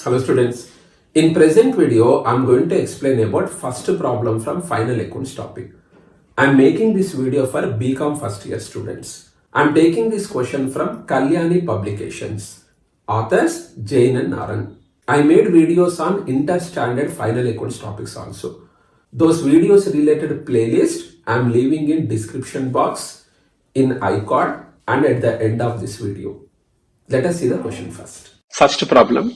Hello students. In present video, I'm going to explain about first problem from final accounts topic. I'm making this video for BCom first year students. I'm taking this question from Kalyani Publications. Authors Jain and Naran. I made videos on inter-standard final accounts topics also. Those videos related playlist I'm leaving in description box, in iCard and at the end of this video. Let us see the question first. First problem.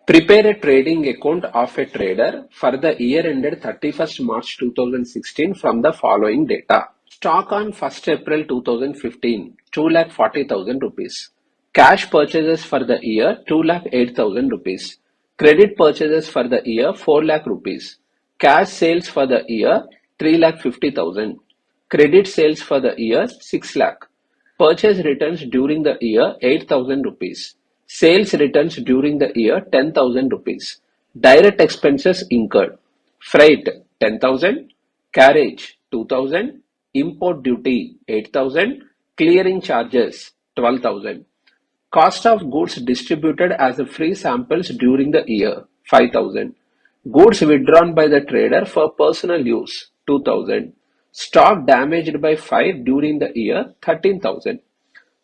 Prepare a trading account of a trader for the year ended 31st March 2016 from the following data. Stock on 1st April 2015, 2,40,000 rupees. Cash purchases for the year, 2,08,000 rupees. Credit purchases for the year, 4 lakh rupees. Cash sales for the year, 3,50,000. Credit sales for the year, 6 lakh. Purchase returns during the year, 8,000 rupees. Sales returns during the year, 10,000 rupees. Direct expenses incurred. Freight, 10,000. Carriage, 2,000. Import duty, 8,000. Clearing charges, 12,000. Cost of goods distributed as free samples during the year, 5,000. Goods withdrawn by the trader for personal use, 2,000. Stock damaged by fire during the year, 13,000.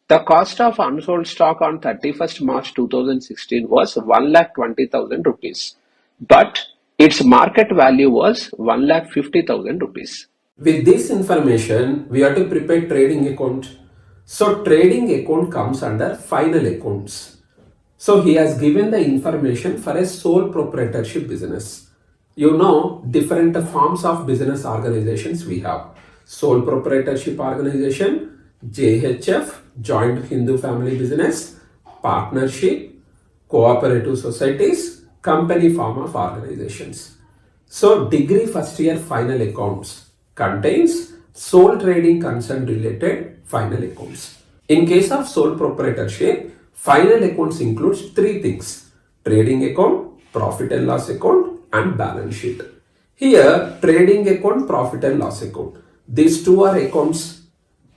The cost of unsold stock on 31st March 2016 was 1,20,000 rupees, but its market value was 1,50,000 rupees. With this information, we have to prepare trading account. So trading account comes under final accounts. So he has given the information for a sole proprietorship business. You know, different forms of business organizations we have. Sole proprietorship organization, JHF, Joint Hindu Family Business, Partnership, Cooperative Societies, Company form of organizations. So degree first year final accounts contains sole trading concern related final accounts. In case of sole proprietorship, final accounts includes three things: trading account, profit and loss account and balance sheet. Here, trading account, profit and loss account. These two are accounts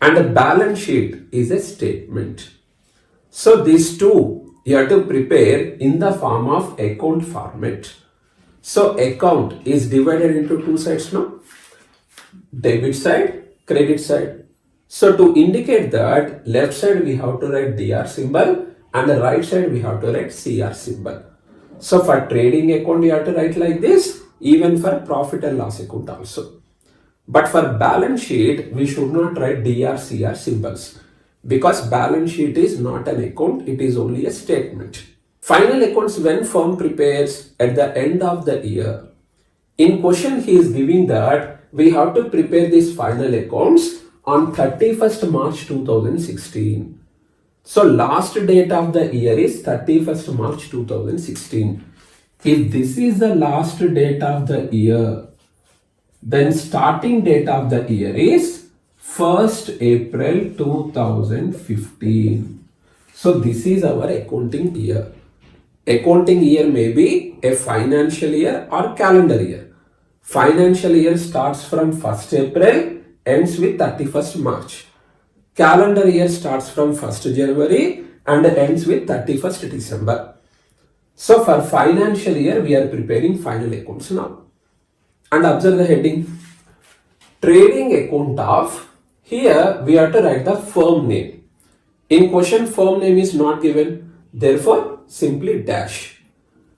and a balance sheet is a statement. So these two you have to prepare in the form of account format. So account is divided into two sides now, debit side, credit side. So to indicate that, left side we have to write DR symbol and the right side we have to write CR symbol. So for trading account you have to write like this, even for profit and loss account also. But for balance sheet, we should not write DR, CR symbols because balance sheet is not an account, it is only a statement. Final accounts when firm prepares at the end of the year. In question, he is giving that we have to prepare these final accounts on 31st March 2016. So last date of the year is 31st March 2016. If this is the last date of the year, then starting date of the year is 1st April 2015. So this is our accounting year. Accounting year may be a financial year or calendar year. Financial year starts from 1st April, ends with 31st March. Calendar year starts from 1st January and ends with 31st December. So for financial year, we are preparing final accounts now. And observe the heading, trading account of, here we have to write the firm name. In question, firm name is not given, therefore simply dash.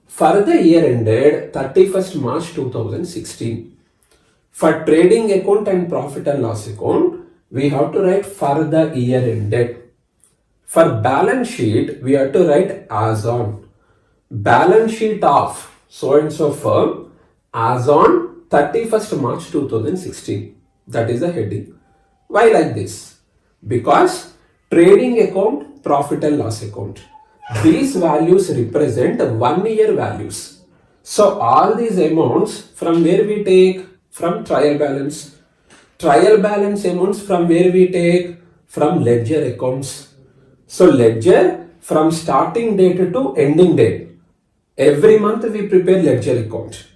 For the year ended 31st March 2016. For trading account and profit and loss account, we have to write for the year ended. For balance sheet, we have to write as on. Balance sheet of so and so firm as on 31st March 2016. That is the heading. Why like this? Because trading account, profit and loss account, these values represent 1 year values. So all these amounts from where we take? From trial balance. Trial balance amounts from where we take? From ledger accounts. So ledger from starting date to ending date. Every month we prepare ledger account.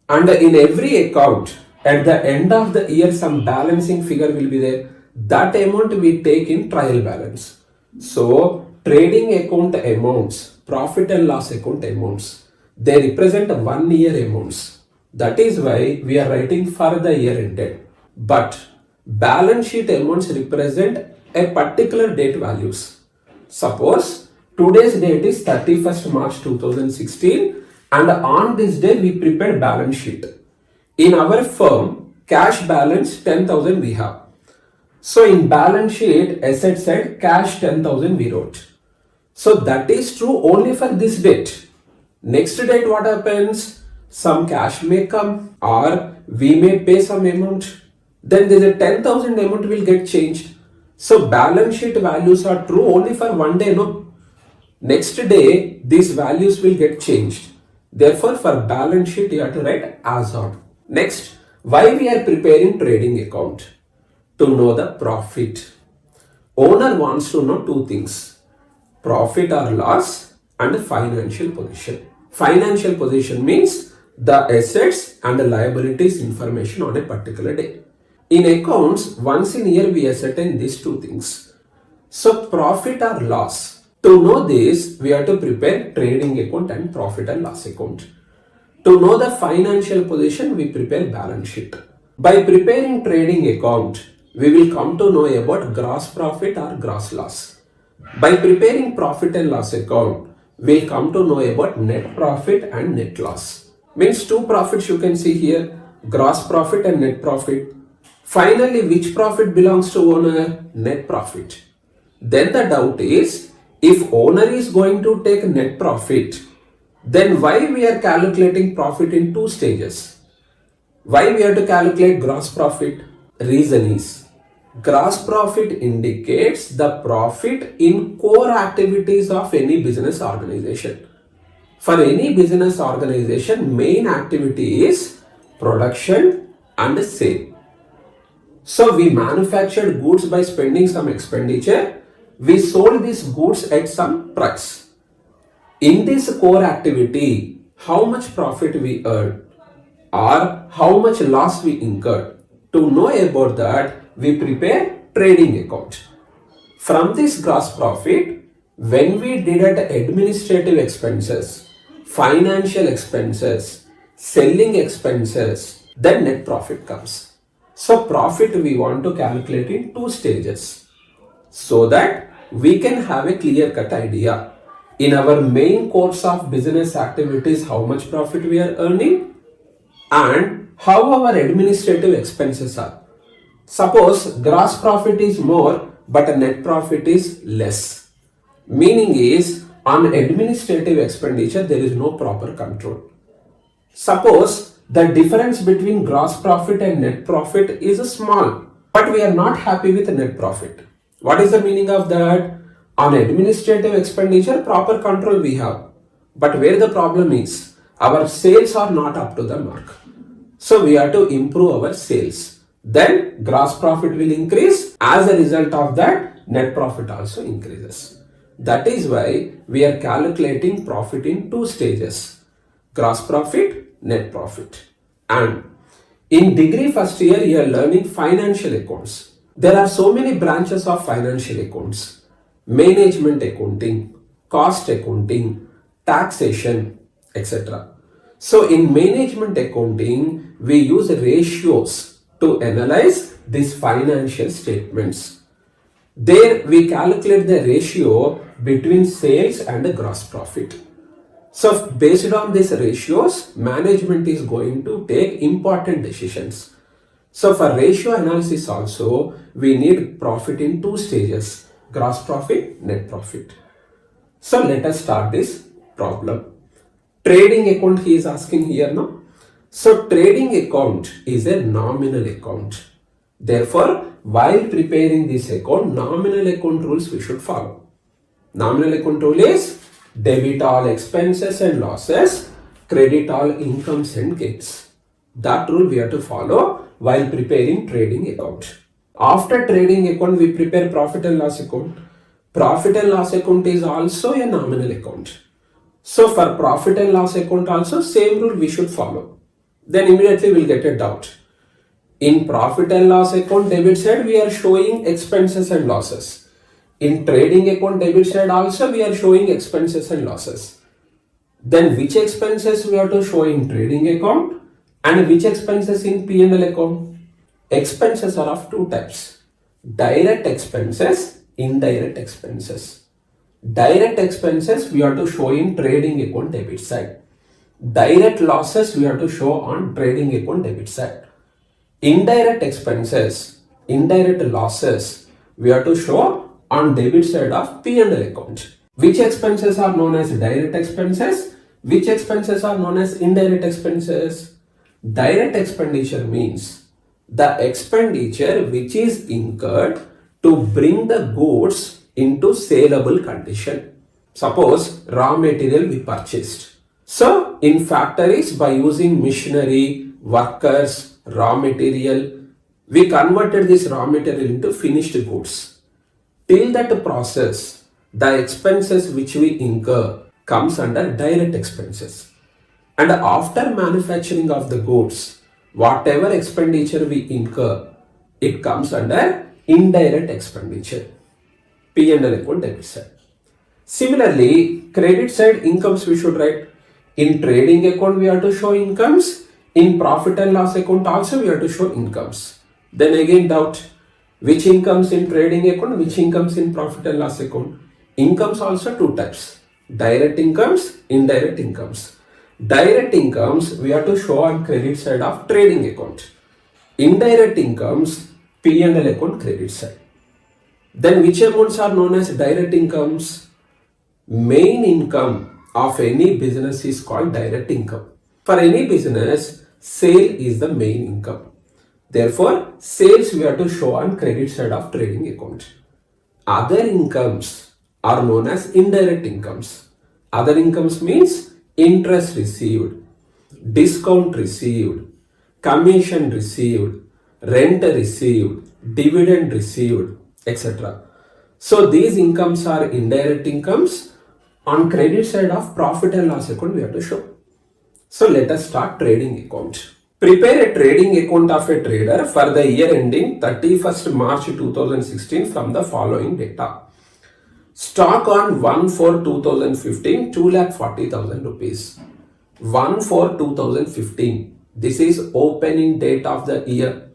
And in every account, at the end of the year, some balancing figure will be there. That amount we take in trial balance. So trading account amounts, profit and loss account amounts, they represent 1 year amounts. That is why we are writing for the year ended. But balance sheet amounts represent a particular date values. Suppose today's date is 31st March 2016 and on this day we prepared balance sheet. In our firm, cash balance 10,000 we have. So in balance sheet, asset side, cash 10,000 we wrote. So that is true only for this date. Next date what happens? Some cash may come or we may pay some amount. Then there's a 10,000 amount will get changed. So balance sheet values are true only for one day, no? Next day, these values will get changed. Therefore, for balance sheet, you have to write as on. Next, why we are preparing trading account? To know the profit. Owner wants to know two things: profit or loss and financial position. Financial position means the assets and the liabilities information on a particular day. In accounts, once in a year we ascertain these two things. So profit or loss. To know this, we have to prepare trading account and profit and loss account. To know the financial position, we prepare balance sheet. By preparing trading account, we will come to know about gross profit or gross loss. By preparing profit and loss account, we'll come to know about net profit and net loss. Means two profits you can see here, gross profit and net profit. Finally, which profit belongs to owner? Net profit. Then the doubt is, if owner is going to take net profit, then why we are calculating profit in two stages? Why we have to calculate gross profit? Reason is, gross profit indicates the profit in core activities of any business organization. For any business organization, main activity is production and sale. So we manufactured goods by spending some expenditure. We sold these goods at some price. In this core activity, how much profit we earned or how much loss we incurred. To know about that, we prepare trading account. From this gross profit, when we deduct administrative expenses, financial expenses, selling expenses, then net profit comes. So profit we want to calculate in two stages so that we can have a clear-cut idea. In our main course of business activities, how much profit we are earning and how our administrative expenses are. Suppose gross profit is more but net profit is less. Meaning is, on administrative expenditure there is no proper control. Suppose the difference between gross profit and net profit is small, but we are not happy with net profit. What is the meaning of that? On administrative expenditure, proper control we have. But where the problem is, our sales are not up to the mark. So we have to improve our sales. Then gross profit will increase. As a result of that, net profit also increases. That is why we are calculating profit in two stages: gross profit, net profit. And in degree first year, you are learning financial accounts. There are so many branches of financial accounts: management accounting, cost accounting, taxation, etc. So in management accounting, we use ratios to analyze these financial statements. There we calculate the ratio between sales and the gross profit. So based on these ratios, management is going to take important decisions. So for ratio analysis also, we need profit in two stages: gross profit, net profit. So let us start this problem. Trading account he is asking here now. So trading account is a nominal account. Therefore, while preparing this account, nominal account rules we should follow. Nominal account rule is debit all expenses and losses, credit all incomes and gains. That rule we have to follow while preparing trading account. After trading account, we prepare profit and loss account. Profit and loss account is also a nominal account. So for profit and loss account also, same rule we should follow. Then immediately we'll get a doubt. In profit and loss account, debit side we are showing expenses and losses. In trading account debit side also we are showing expenses and losses. Then which expenses we have to show in trading account and which expenses in P&L account? Expenses are of two types. Direct expenses, indirect expenses. Direct expenses we have to show in trading account debit side. Direct losses we have to show on trading account debit side. Indirect expenses, indirect losses we have to show on debit side of P&L account. Which expenses are known as direct expenses? Which expenses are known as indirect expenses? Direct expenditure means the expenditure which is incurred to bring the goods into saleable condition. Suppose raw material we purchased. So in factories, by using machinery, workers, raw material, we converted this raw material into finished goods. Till that process, the expenses which we incur comes under direct expenses. And after manufacturing of the goods, whatever expenditure we incur, it comes under indirect expenditure. P&L account debit side. Similarly, credit side incomes we should write. In trading account we have to show incomes. In profit and loss account also we have to show incomes. Then again doubt, which incomes in trading account, which incomes in profit and loss account. Incomes also two types. Direct incomes, indirect incomes. Direct incomes we have to show on credit side of trading account. Indirect incomes, P&L account credit side. Then which amounts are known as direct incomes? Main income of any business is called direct income. For any business, sale is the main income. Therefore, sales we have to show on credit side of trading account. Other incomes are known as indirect incomes. Other incomes means interest received, discount received, commission received, rent received, dividend received, etc. So these incomes are indirect incomes. On credit side of profit and loss account we have to show. So let us start trading account. Prepare a trading account of a trader for the year ending 31st March 2016 from the following data. Stock on 1/4/2015, 2,40,000 rupees. 1/4/2015. This is opening date of the year.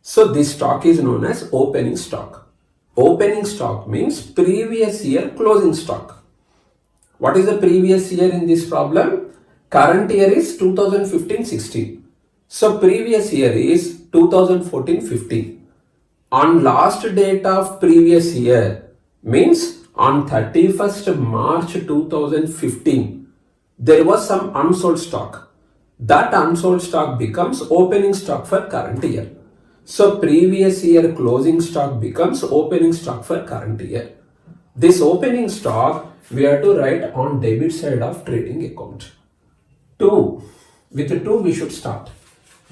So this stock is known as opening stock. Opening stock means previous year closing stock. What is the previous year in this problem? Current year is 2015-16. So previous year is 2014-15. On last date of previous year means on 31st March 2015, there was some unsold stock. That unsold stock becomes opening stock for current year. So previous year closing stock becomes opening stock for current year. This opening stock we have to write on debit side of trading account. 2. With 2 we should start.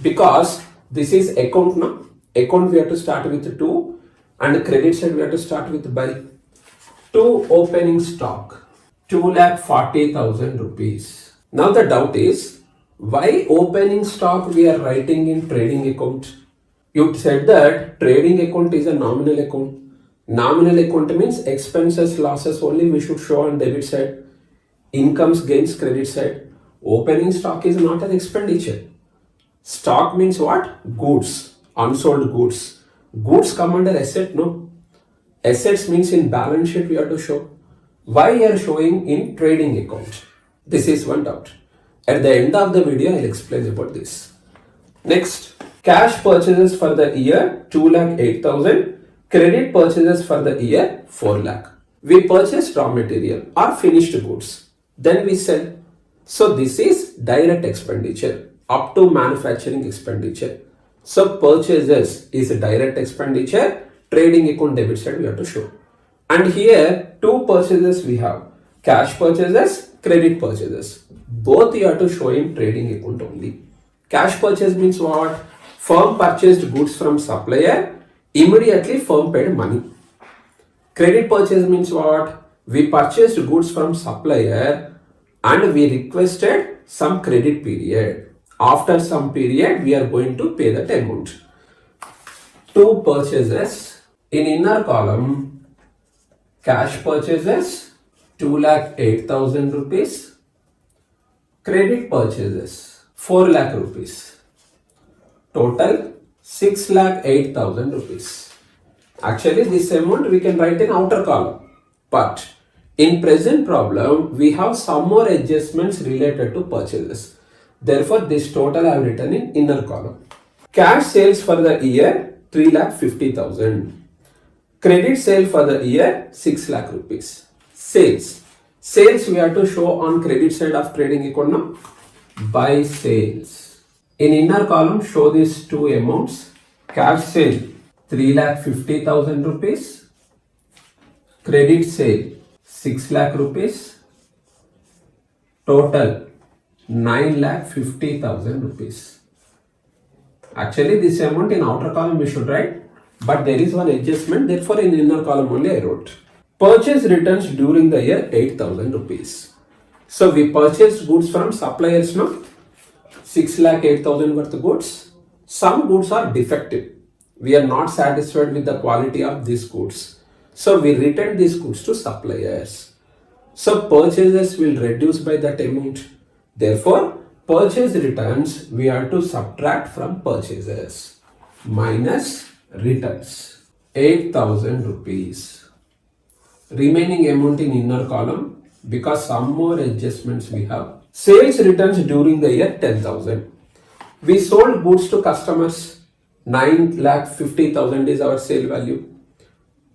Because this is account now. Account we have to start with 2 and credit side we have to start with by. 2 opening stock. 2,40,000 rupees. Now the doubt is, why opening stock we are writing in trading account? You said that trading account is a nominal account. Nominal account means expenses, losses only we should show on debit side. Incomes, gains, credit side. Opening stock is not an expenditure. Stock means what? Goods, unsold goods. Goods come under asset, no? Assets means in balance sheet we have to show. Why you are showing in trading account? This is one doubt. At the end of the video, I will explain about this. Next, cash purchases for the year 2,08,000. Credit purchases for the year 4 lakh. We purchased raw material or finished goods. Then we sell. So this is direct expenditure up to manufacturing expenditure. So purchases is a direct expenditure. Trading account debit side we have to show. And here 2 purchases we have. Cash purchases, credit purchases. Both you have to show in trading account only. Cash purchase means what? Firm purchased goods from supplier. Immediately firm paid money. Credit purchase means what? We purchased goods from supplier and we requested some credit period. After some period we are going to pay that amount. 2 purchases. In inner column Cash purchases 2,08,000 rupees. Credit purchases 4 lakh rupees. Total 6,08,000 rupees. Actually, this amount we can write in outer column. But in present problem, we have some more adjustments related to purchases. Therefore, this total I have written in inner column. Cash sales for the year 3,50,000. Credit sale for the year 6 lakh rupees. Sales. Sales we have to show on credit side of trading account. By sales. In inner column, show these two amounts. Cash sale 3,50,000 rupees. Credit sale 6 lakh rupees. Total 9,50,000 rupees. Actually, this amount in outer column we should write, but there is one adjustment. Therefore, in inner column only I wrote. Purchase returns during the year 8,000 rupees. So we purchased goods from suppliers now. 6,08,000 worth of goods. Some goods are defective. We are not satisfied with the quality of these goods. So we return these goods to suppliers. So purchases will reduce by that amount. Therefore, purchase returns we have to subtract from purchases minus returns 8,000 rupees. Remaining amount in inner column because some more adjustments we have. Sales returns during the year 10,000. We sold goods to customers. 9,50,000 is our sale value.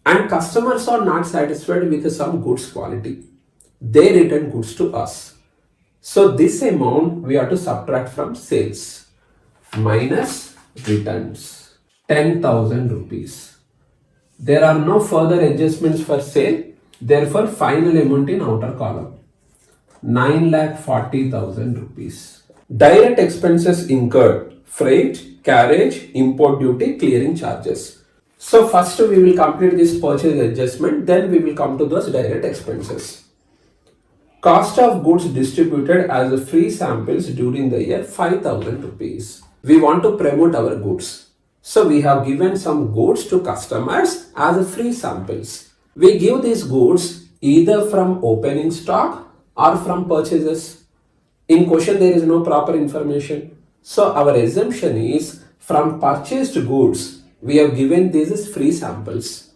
And customers are not satisfied with some goods quality. They return goods to us. So this amount we have to subtract from sales minus returns 10,000 rupees. There are no further adjustments for sale. Therefore, final amount in outer column 9,40,000 rupees. Direct expenses incurred: freight, carriage, import duty, clearing charges. So first we will complete this purchase adjustment, then we will come to those direct expenses. Cost of goods distributed as free samples during the year 5,000 rupees. We want to promote our goods. So we have given some goods to customers as free samples. We give these goods either from opening stock or from purchases. In question there is no proper information. So our assumption is from purchased goods we have given these as free samples.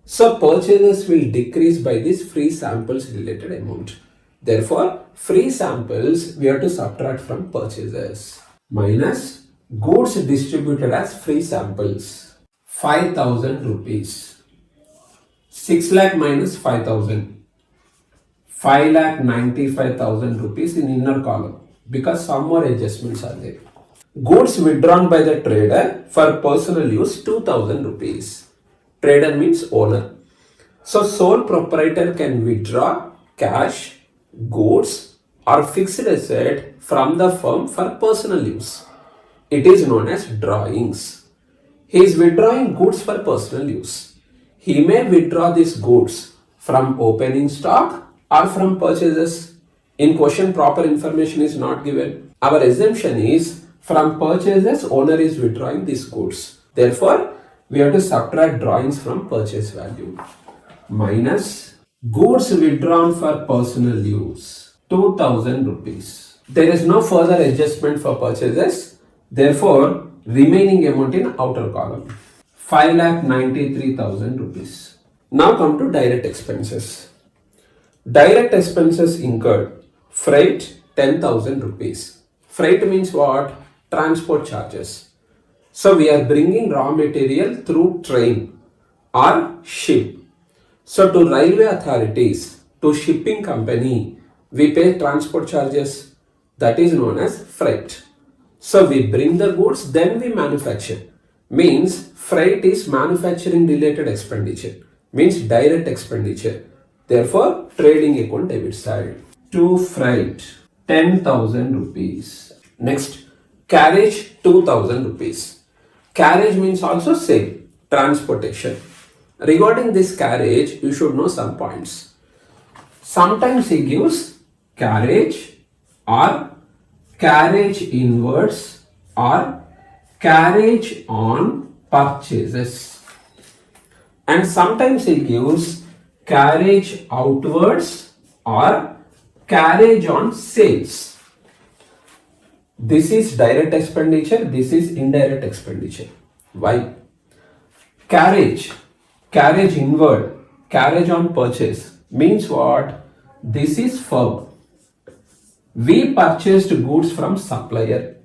So purchases will decrease by this free samples related amount. Therefore, free samples we have to subtract from purchases minus goods distributed as free samples 5,000 rupees. 6 lakh minus 5,000. 5,95,000 rupees in inner column because some more adjustments are there. Goods withdrawn by the trader for personal use 2,000 rupees. Trader means owner. So sole proprietor can withdraw cash, goods or fixed asset from the firm for personal use. It is known as drawings. He is withdrawing goods for personal use. He may withdraw these goods from opening stock or from purchases. In question proper information is not given. Our assumption is from purchases owner is withdrawing these goods. Therefore, we have to subtract drawings from purchase value minus goods withdrawn for personal use 2,000 rupees. There is no further adjustment for purchases. Therefore, remaining amount in outer column 5,93,000 rupees. Now come to direct expenses. Direct expenses incurred: freight 10,000 rupees. Freight means what? Transport charges. So we are bringing raw material through train or ship. So to railway authorities, to shipping company, we pay transport charges. That is known as freight. So we bring the goods, then we manufacture. Means freight is manufacturing related expenditure. Means direct expenditure. Therefore, trading account debit side. To freight 10,000 rupees. Next, carriage 2,000 rupees. Carriage means also same, transportation. Regarding this carriage, you should know some points. Sometimes he gives carriage or carriage inwards or carriage on purchases. And sometimes he gives carriage outwards or carriage on sales. This is direct expenditure, this is indirect expenditure. Why? Carriage inward, carriage on purchase means what? This is firm. We purchased goods from supplier.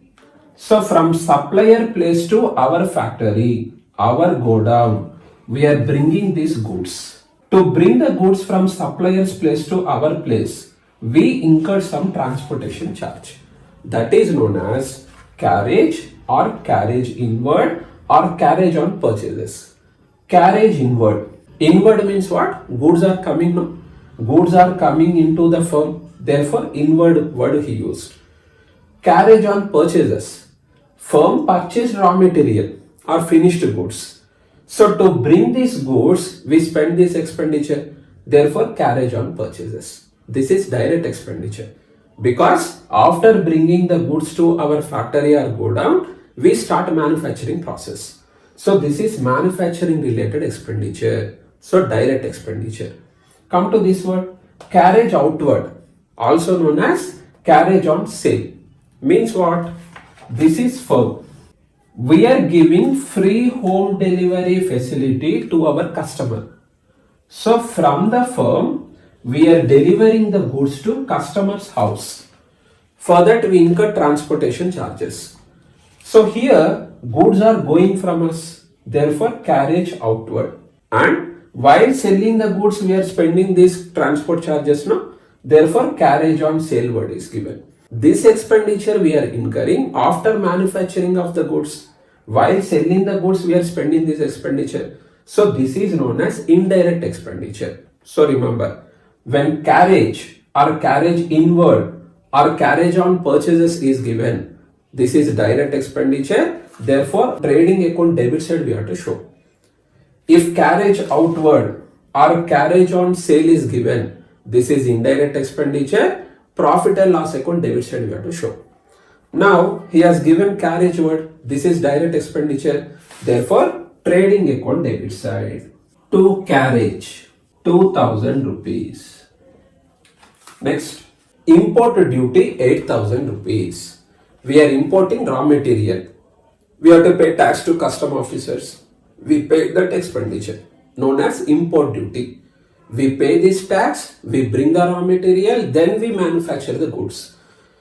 So from supplier place to our factory, our godown, we are bringing these goods. To bring the goods from supplier's place to our place, we incur some transportation charge. That is known as carriage or carriage inward or carriage on purchases. Carriage inward. Inward means what? Goods are coming, no? Goods are coming into the firm. Therefore, inward word he used. Carriage on purchases. Firm purchased raw material or finished goods. So to bring these goods, we spend this expenditure. Therefore, carriage on purchases. This is direct expenditure. Because after bringing the goods to our factory or godown, we start manufacturing process. So this is manufacturing related expenditure. So direct expenditure. Come to this word, carriage outward, also known as carriage on sale. Means what? This is firm. We are giving free home delivery facility to our customer. So from the firm, we are delivering the goods to customer's house. For that we incur transportation charges. So here goods are going from us, therefore carriage outward. And while selling the goods we are spending these transport charges, no? Therefore carriage on sale word is given. This expenditure we are incurring after manufacturing of the goods. While selling the goods we are spending this expenditure. So this is known as indirect expenditure. So remember, when carriage or carriage inward or carriage on purchases is given, this is direct expenditure. Therefore trading account debit side we have to show. If carriage outward or carriage on sale is given, this is indirect expenditure. Profit and loss account debit side we have to show. Now he has given carriage word. This is direct expenditure. Therefore trading account debit side. To carriage 2000 rupees. Next, import duty 8000 rupees. We are importing raw material. We have to pay tax to custom officers. We pay that expenditure known as import duty. We pay this tax, we bring the raw material, then we manufacture the goods.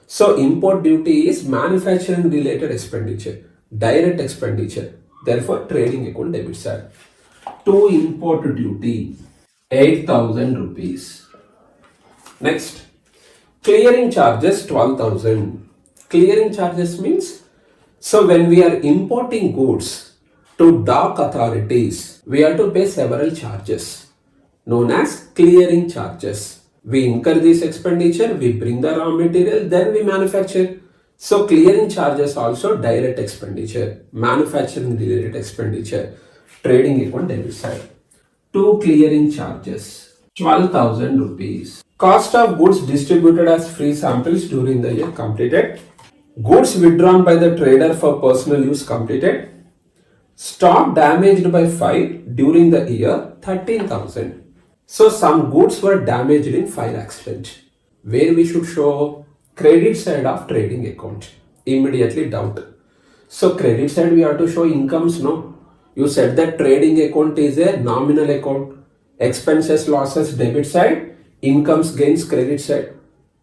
So import duty is manufacturing related expenditure, direct expenditure. Therefore trading account debit side. To import duty 8000 rupees. Next, clearing charges 12,000. Clearing charges means, so when we are importing goods to dock authorities, we have to pay several charges known as clearing charges. We incur this expenditure, we bring the raw material, then we manufacture. So clearing charges also direct expenditure, manufacturing related expenditure, trading account debit side. To clearing charges 12,000 rupees. Cost of goods distributed as free samples during the year completed. Goods withdrawn by the trader for personal use completed. Stock damaged by fire during the year 13,000. So some goods were damaged in fire accident. Where we should show credit side of trading account. Immediately doubt. So credit side we have to show incomes, no? You said that trading account is a nominal account. Expenses, losses, debit side. Incomes, gains, credit side.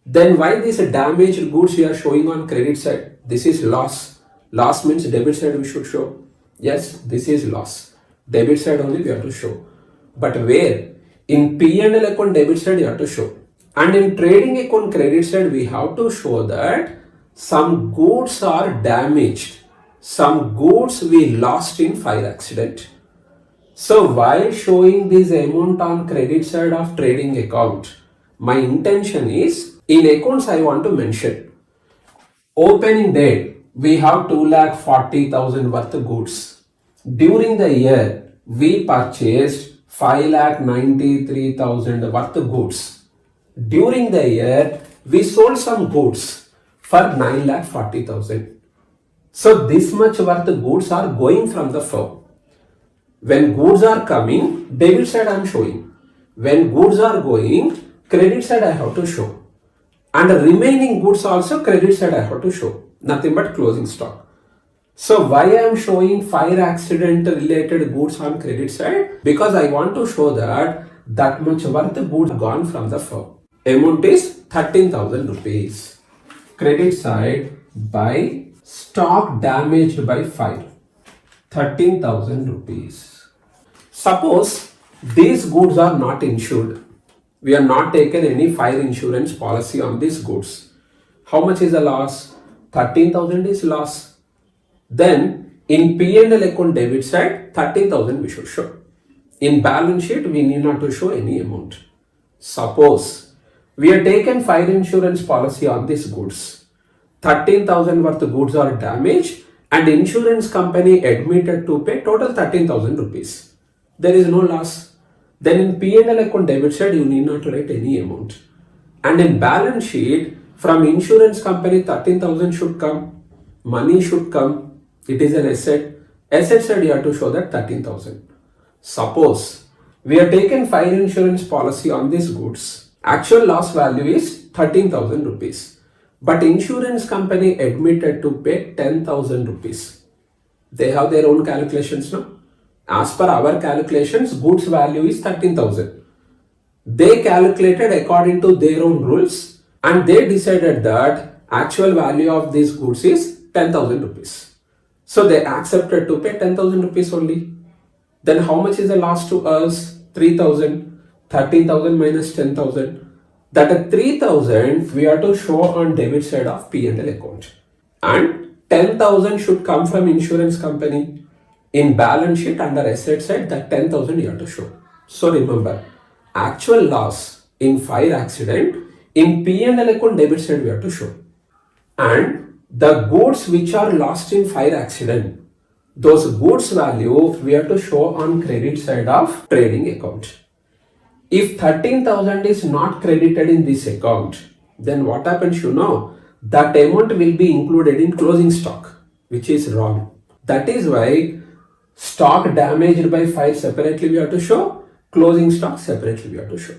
Then why this damaged goods we are showing on credit side? This is loss. Loss means debit side we should show. Yes, this is loss. Debit side only we have to show. But where? In P&L account debit side you have to show. And in trading account credit side we have to show that some goods are damaged. Some goods we lost in fire accident. So while showing this amount on credit side of trading account, my intention is, in accounts I want to mention, opening date, we have 2,40,000 worth of goods. During the year, we purchased 5,93,000 worth of goods. During the year, we sold some goods for 9,40,000. So this much worth of goods are going from the firm. When goods are coming, debit side I am showing. When goods are going, credit side I have to show. And the remaining goods also credit side I have to show. Nothing but closing stock. So why I am showing fire accident related goods on credit side? Because I want to show that much worth goods gone from the firm. Amount is 13,000 rupees. Credit side by stock damaged by fire. 13,000 rupees. Suppose these goods are not insured. We have not taken any fire insurance policy on these goods. How much is the loss? 13,000 is loss. Then in P&L account debit side, 13,000 we should show. In balance sheet, we need not to show any amount. Suppose we have taken fire insurance policy on these goods. 13,000 worth of goods are damaged and insurance company admitted to pay total 13,000 rupees. There is no loss. Then in P&L account debit side, you need not write any amount. And in balance sheet, from insurance company 13,000 should come. Money should come. It is an asset. Asset side you have to show that 13,000. Suppose we have taken fire insurance policy on these goods. Actual loss value is 13,000 rupees. But insurance company admitted to pay 10,000 rupees. They have their own calculations now. As per our calculations, goods value is 13,000. They calculated according to their own rules and they decided that actual value of these goods is 10,000 rupees. So they accepted to pay 10,000 rupees only. Then how much is the loss to us? 3,000. 13,000 minus 10,000. That 3,000 we have to show on debit side of P&L account. And 10,000 should come from insurance company. In balance sheet under asset side, that 10,000 you have to show. So remember, actual loss in fire accident, in P&L account debit side we have to show. And the goods which are lost in fire accident, those goods value we have to show on credit side of trading account. If 13,000 is not credited in this account, then what happens you know? That amount will be included in closing stock, which is wrong. That is why stock damaged by fire separately we have to show, closing stock separately we have to show.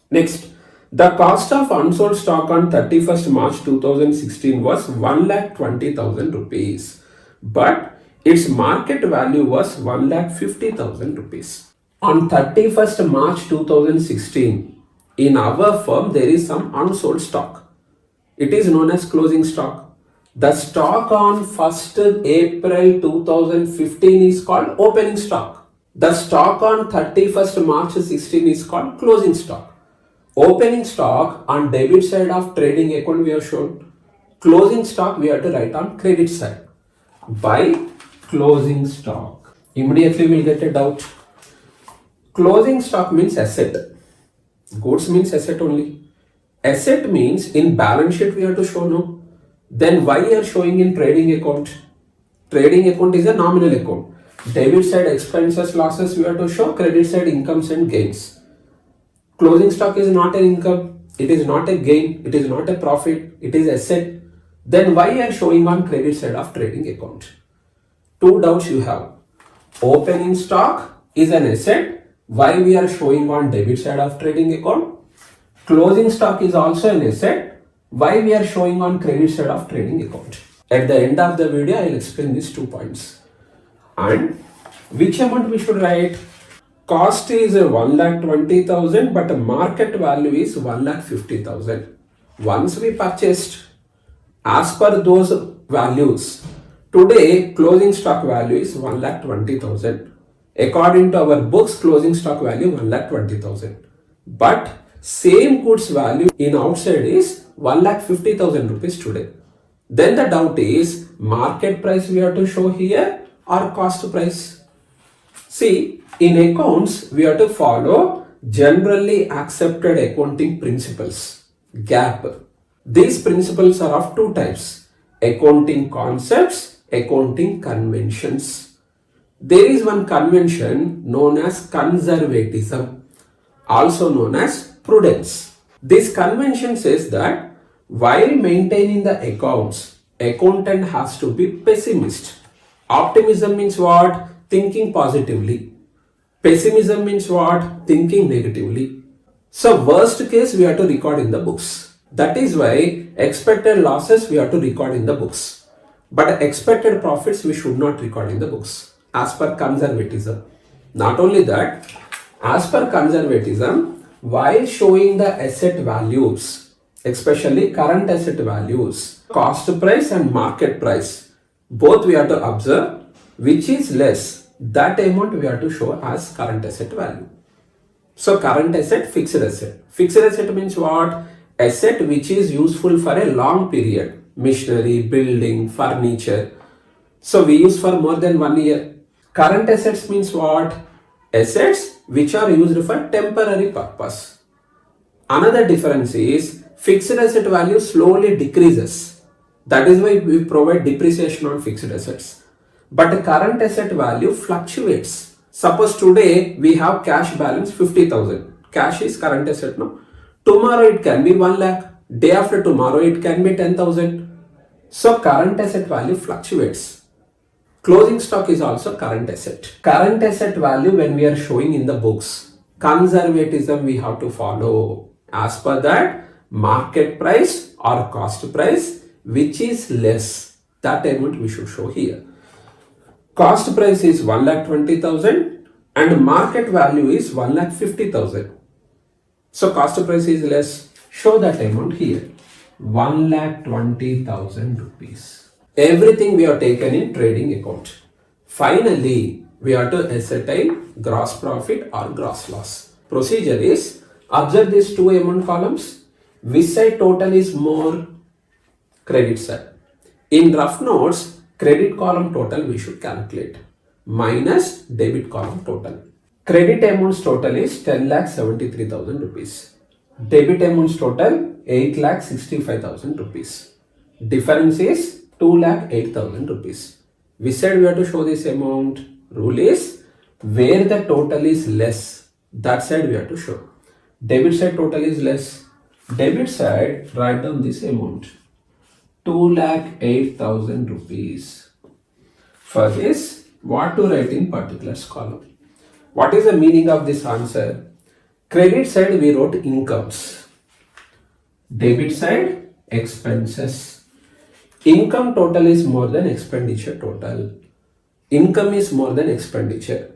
Next, the cost of unsold stock on 31st March 2016 was 1,20,000 rupees, but its market value was 1,50,000 rupees. On 31st March 2016, in our firm there is some unsold stock. It is known as closing stock. The stock on 1st April 2015 is called opening stock. The stock on 31st March 16 is called closing stock. Opening stock on debit side of trading account we have shown. Closing stock we have to write on credit side. By closing stock. Immediately we will get a doubt. Closing stock means asset. Goods means asset only. Asset means in balance sheet we have to show no. Then why you are showing in trading account? Trading account is a nominal account. Debit side expenses, losses we have to show. Credit side incomes and gains. Closing stock is not an income. It is not a gain. It is not a profit. It is asset. Then why you are showing on credit side of trading account? Two doubts you have. Opening stock is an asset. Why we are showing on debit side of trading account? Closing stock is also an asset. Why we are showing on credit side of trading account? At the end of the video, I will explain these 2 points. And which amount we should write? Cost is 1,20,000, but market value is 1,50,000. Once we purchased, as per those values, today closing stock value is 1,20,000. According to our books, closing stock value 1,20,000. But same goods value in outside is 1,50,000 rupees today. Then the doubt is market price we have to show here or cost price. See, in accounts we have to follow generally accepted accounting principles, GAAP. These principles are of 2 types: accounting concepts, accounting conventions. There is one convention known as conservatism, also known as prudence. This convention says that while maintaining the accounts, accountant has to be pessimist. Optimism means what? Thinking positively. Pessimism means what? Thinking negatively. So worst case we have to record in the books. That is why expected losses we have to record in the books. But expected profits we should not record in the books as per conservatism. Not only that, as per conservatism, while showing the asset values, especially current asset values, cost price and market price, both we have to observe which is less, that amount we have to show as current asset value. So current asset, fixed asset. Fixed asset means what? Asset which is useful for a long period. Machinery, building, furniture. So we use for more than 1 year. Current assets means what? Assets which are used for temporary purpose. Another difference is fixed asset value slowly decreases. That is why we provide depreciation on fixed assets. But current asset value fluctuates. Suppose today we have cash balance 50,000. Cash is current asset, no? Tomorrow it can be 1 lakh. Day after tomorrow it can be 10,000. So current asset value fluctuates. Closing stock is also current asset. Current asset value when we are showing in the books, conservatism we have to follow. As per that, market price or cost price which is less, that amount we should show here. Cost price is 1,20,000 and market value is 1,50,000. So cost price is less, show that amount here, 1,20,000 rupees. Everything we have taken in trading account. Finally, we have to ascertain gross profit or gross loss. Procedure is, observe these two amount columns. Which side total is more? Credit side. In rough notes, credit column total we should calculate minus debit column total. Credit amounts total is 10,73,000 rupees. Debit amounts total 8,65,000 rupees. Difference is 2,08,000 rupees. We said we have to show this amount. Rule is where the total is less, that side we have to show. Debit side total is less. Debit side, write down this amount, 2,08,000 rupees. For this, what to write in particulars column? What is the meaning of this answer? Credit side we wrote incomes. Debit side expenses. Income total is more than expenditure total. Income is more than expenditure.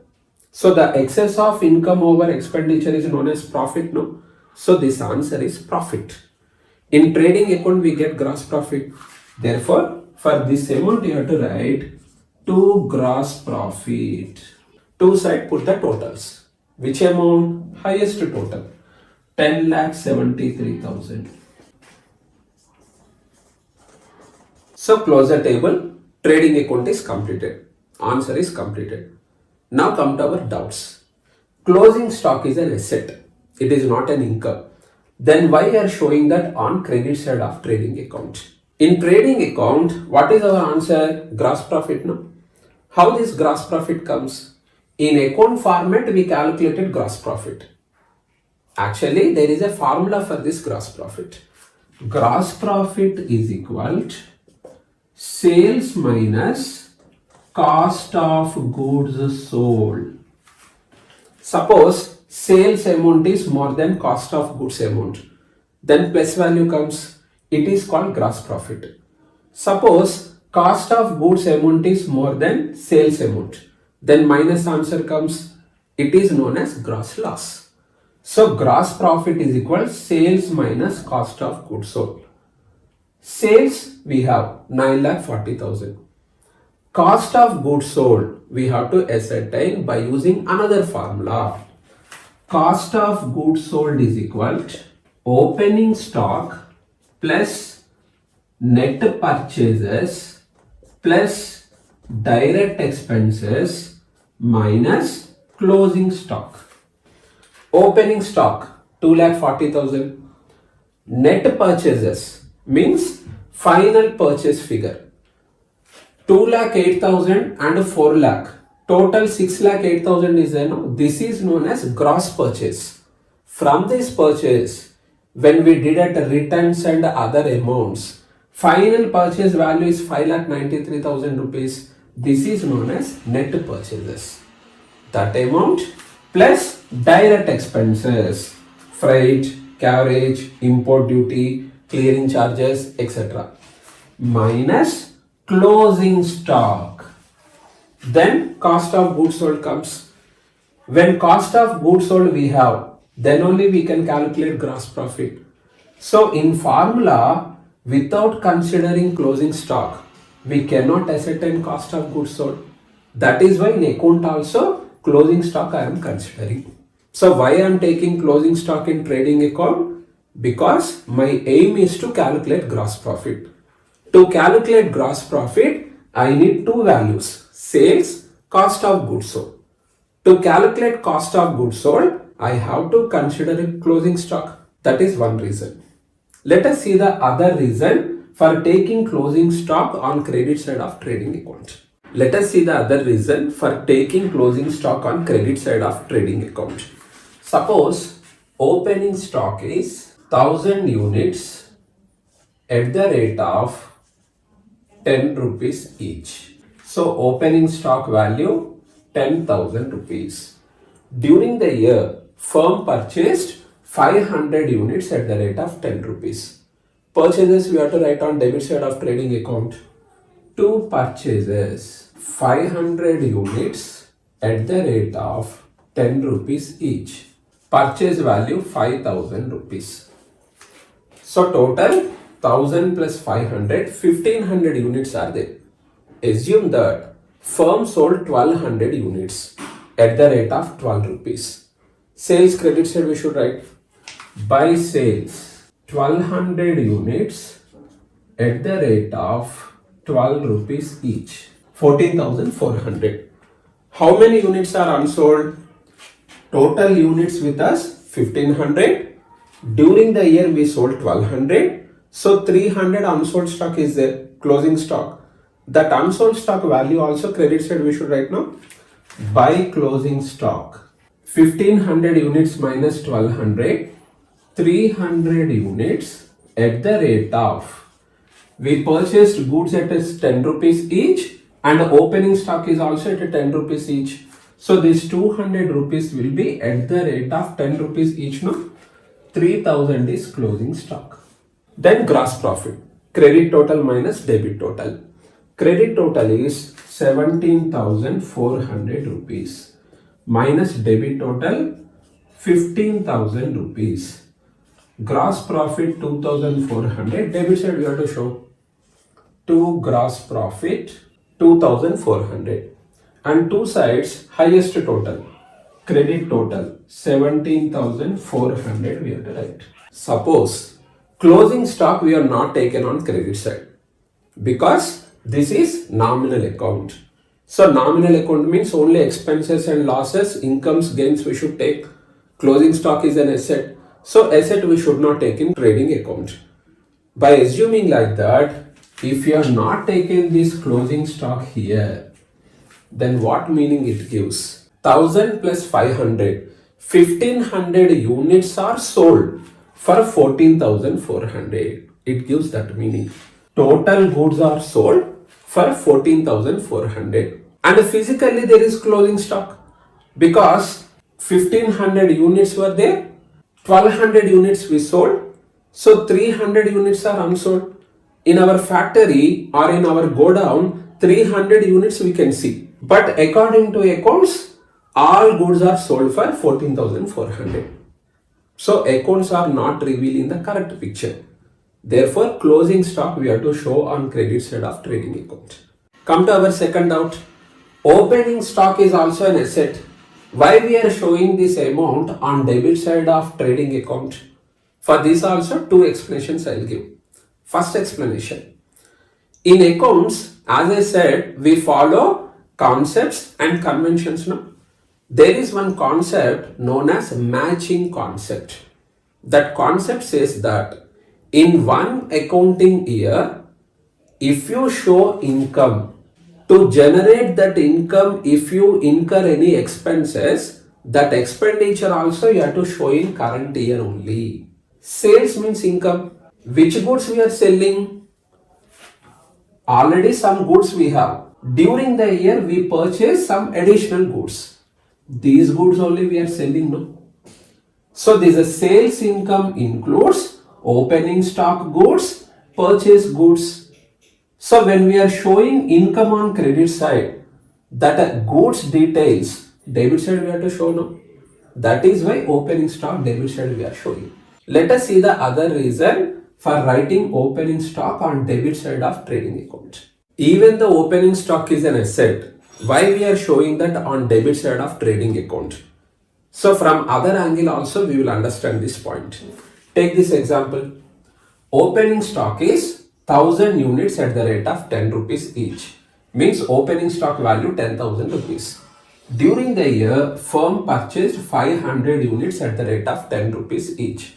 So the excess of income over expenditure is known as profit, no? So this answer is profit. In trading account we get gross profit. Therefore, for this amount you have to write to gross profit. Two side put the totals. Which amount? Highest total. 10,73,000. So close the table. Trading account is completed. Answer is completed. Now come to our doubts. Closing stock is an asset. It is not an income. Then why are showing that on credit side of trading account? In trading account, what is our answer? Gross profit, no? How this gross profit comes? In account format, we calculated gross profit. Actually, there is a formula for this gross profit. Gross profit is equal to sales minus cost of goods sold. Suppose sales amount is more than cost of goods amount, then plus value comes, it is called gross profit. Suppose cost of goods amount is more than sales amount, then minus answer comes, it is known as gross loss. So gross profit is equal sales minus cost of goods sold. Sales we have 9,40,000. Cost of goods sold we have to ascertain by using another formula. Cost of goods sold is equal to opening stock plus net purchases plus direct expenses minus closing stock. Opening stock 2,40,000. Net purchases means final purchase figure 2,08,000 and 4 lakh. Total 6,08,000 is there. No? This is known as gross purchase. From this purchase, when we deduct returns and other amounts, final purchase value is 5,93,000 rupees. This is known as net purchases. That amount plus direct expenses, freight, carriage, import duty, clearing charges, etc. minus closing stock. Then cost of goods sold comes. When cost of goods sold we have, then only we can calculate gross profit. So in formula, without considering closing stock, we cannot ascertain cost of goods sold. That is why in account also closing stock I am considering. So why I am taking closing stock in trading account? Because my aim is to calculate gross profit. To calculate gross profit, I need two values: sales, cost of goods sold. To calculate cost of goods sold, I have to consider a closing stock. That is one reason. Let us see the other reason for taking closing stock on credit side of trading account. Let us see the other reason for taking closing stock on credit side of trading account. Suppose opening stock is 1000 units at the rate of 10 rupees each. So opening stock value 10,000 rupees. During the year, firm purchased 500 units at the rate of 10 rupees. Purchases we have to write on debit side of trading account. Two purchases 500 units at the rate of 10 rupees each. Purchase value 5,000 rupees. So total 1000 plus 500, 1500 units are there. Assume that firm sold 1200 units at the rate of 12 rupees. Sales credit side we should write. By sales 1200 units at the rate of 12 rupees each. 14,400. How many units are unsold? Total units with us 1500. During the year we sold 1200. So 300 unsold stock is there, closing stock. That unsold stock value also credit side we should write now. By closing stock 1500 units minus 1200, 300 units at the rate of, we purchased goods at 10 rupees each and the opening stock is also at 10 rupees each. So this 200 rupees will be at the rate of 10 rupees each now. 3000 is closing stock. Then gross profit, credit total minus debit total. Credit total is 17,400 rupees minus debit total 15,000 rupees. Gross profit 2,400. Debit side we have to show to gross profit 2,400 and two sides highest total. Credit total 17,400 we have to write. Suppose closing stock we are not taken on credit side because this is nominal account. So nominal account means only expenses and losses, incomes, gains we should take. Closing stock is an asset. So asset we should not take in trading account. By assuming like that, if you are not taking this closing stock here, then what meaning it gives? 1000 plus 500, 1500 units are sold for 14,400. It gives that meaning. Total goods are sold for 14,400 and physically there is closing stock because 1500 units were there, 1200 units we sold, so 300 units are unsold. In our factory or in our godown 300 units we can see, but according to accounts all goods are sold for 14,400. So accounts are not revealing the correct picture. Therefore, closing stock we have to show on credit side of trading account. Come to our second doubt. Opening stock is also an asset. Why we are showing this amount on debit side of trading account? For this also two explanations I will give. First explanation. In accounts, as I said, we follow concepts and conventions. No? There is one concept known as matching concept. That concept says that in one accounting year, if you show income, to generate that income, if you incur any expenses, that expenditure also you have to show in current year only. Sales means income. Which goods we are selling? Already some goods we have. During the year we purchase some additional goods. These goods only we are selling, no? So this is sales income includes opening stock goods, purchase goods. So when we are showing income on credit side, that goods details, debit side we have to show, no? That is why opening stock debit side we are showing. Let us see the other reason for writing opening stock on debit side of trading account. Even the opening stock is an asset, why we are showing that on debit side of trading account? So from other angle also we will understand this point. Take this example. Opening stock is 1000 units at the rate of 10 rupees each. Means opening stock value 10,000 rupees. During the year, firm purchased 500 units at the rate of 10 rupees each.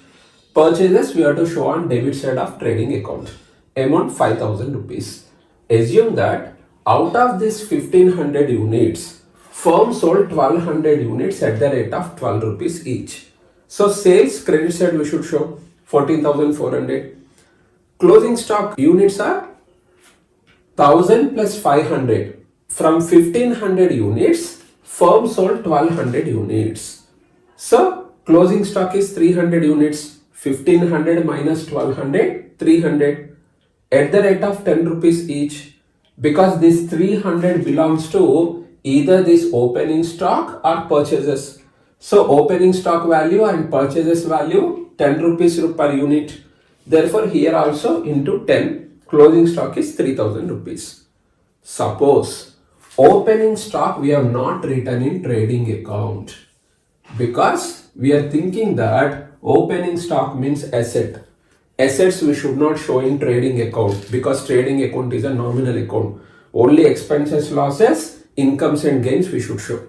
Purchases we have to show on debit side of trading account. Amount 5,000 rupees. Assume that out of this 1500 units, firm sold 1200 units at the rate of 12 rupees each. So sales credit side we should show 14,400. Closing stock units are 1000 plus 500. From 1500 units, firm sold 1200 units. So closing stock is 300 units. 1500 minus 1200, 300 at the rate of 10 rupees each. Because this 300 belongs to either this opening stock or purchases. So opening stock value and purchases value 10 rupees per unit. Therefore here also into 10, closing stock is 3000 rupees. Suppose opening stock we have not written in trading account because we are thinking that opening stock means asset. Assets we should not show in trading account because trading account is a nominal account. Only expenses, losses, incomes and gains we should show.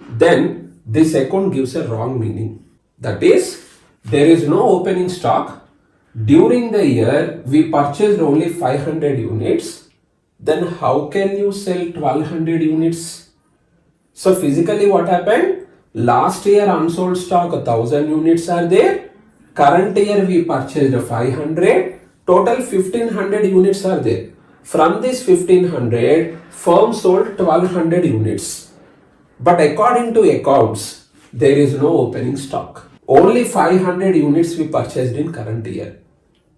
Then this account gives a wrong meaning. That is, there is no opening stock. During the year we purchased only 500 units. Then how can you sell 1200 units? So physically what happened? Last year unsold stock 1000 units are there. Current year we purchased 500. Total 1500 units are there. From this 1500, firm sold 1200 units. But according to accounts, there is no opening stock. Only 500 units we purchased in current year.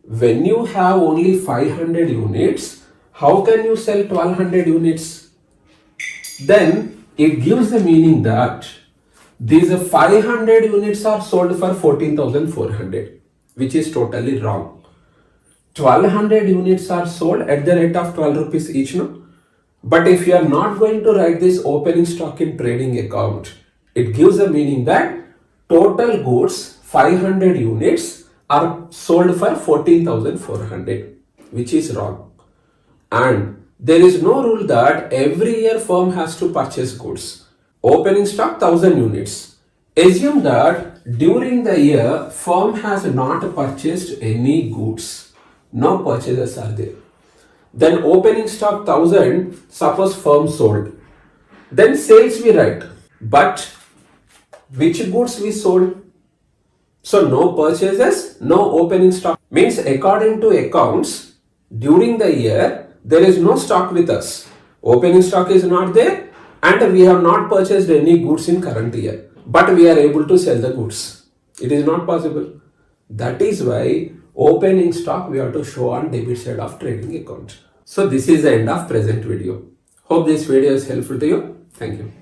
When you have only 500 units, how can you sell 1200 units? Then it gives the meaning that these 500 units are sold for 14,400, which is totally wrong. 1200 units are sold at the rate of 12 rupees each, no? But if you are not going to write this opening stock in trading account, it gives a meaning that total goods 500 units are sold for 14,400, which is wrong. And there is no rule that every year firm has to purchase goods. Opening stock 1000 units. Assume that during the year firm has not purchased any goods. No purchases are there. Then opening stock 1000, suppose firm sold. Then sales we write. But which goods we sold? So no purchases, no opening stock. Means according to accounts, during the year, there is no stock with us. Opening stock is not there and we have not purchased any goods in current year. But we are able to sell the goods. It is not possible. That is why opening stock we have to show on debit side of trading account. So this is the end of present video. Hope this video is helpful to you. Thank you.